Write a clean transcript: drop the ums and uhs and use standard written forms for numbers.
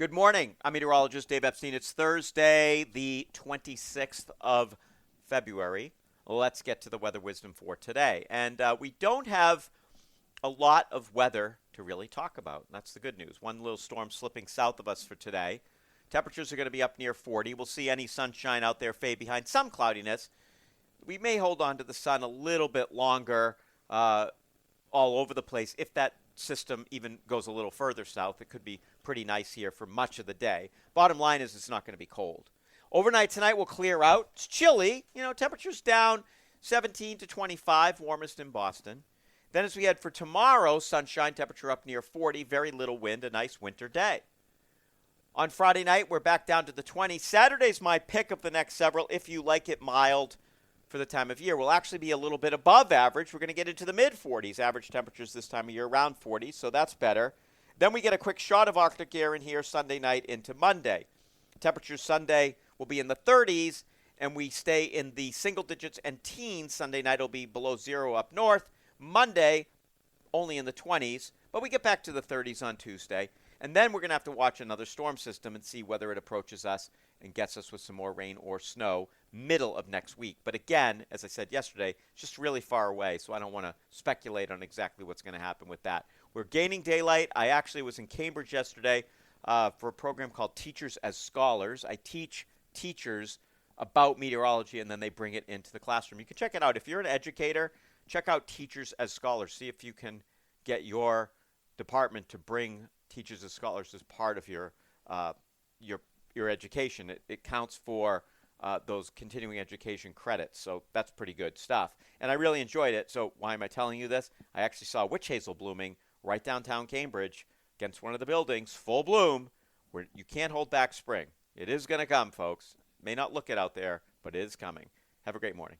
Good morning. I'm meteorologist Dave Epstein. It's Thursday, the 26th of February. Let's get to the weather wisdom for today. And we don't have a lot of weather to really talk about. That's the good news. One little storm slipping south of us for today. Temperatures are going to be up near 40. We'll see any sunshine out there fade behind some cloudiness. We may hold on to the sun a little bit longer all over the place. If that system even goes a little further south, it could be pretty nice here for much of the day. Bottom line is it's not going to be cold. Overnight tonight will clear out. It's chilly. Temperatures down 17 to 25, warmest in Boston. Then as we head for tomorrow, sunshine, temperature up near 40, very little wind, a nice winter day. On Friday night, we're back down to the 20s. Saturday's my pick of the next several, if you like it mild for the time of year. We'll actually be a little bit above average. We're going to get into the mid-40s. Average temperatures this time of year around 40, so that's better. Then we get a quick shot of Arctic air in here Sunday night into Monday. Temperatures Sunday will be in the 30s, and we stay in the single digits and teens. Sunday night will be below zero up north. Monday, only in the 20s, but we get back to the 30s on Tuesday. And then we're going to have to watch another storm system and see whether it approaches us and gets us with some more rain or snow middle of next week. But again, as I said yesterday, it's just really far away, so I don't want to speculate on exactly what's going to happen with that. We're gaining daylight. I actually was in Cambridge yesterday for a program called Teachers as Scholars. I teach teachers about meteorology, and then they bring it into the classroom. You can check it out. If you're an educator, check out Teachers as Scholars. See if you can get your department to bring Teachers as Scholars as part of your education. It counts for those continuing education credits, so that's pretty good stuff. And I really enjoyed it. So why am I telling you this? I actually saw witch hazel blooming right downtown Cambridge against one of the buildings, full bloom, where you can't hold back spring. It is going to come, folks. May not look it out there, but it is coming. Have a great morning.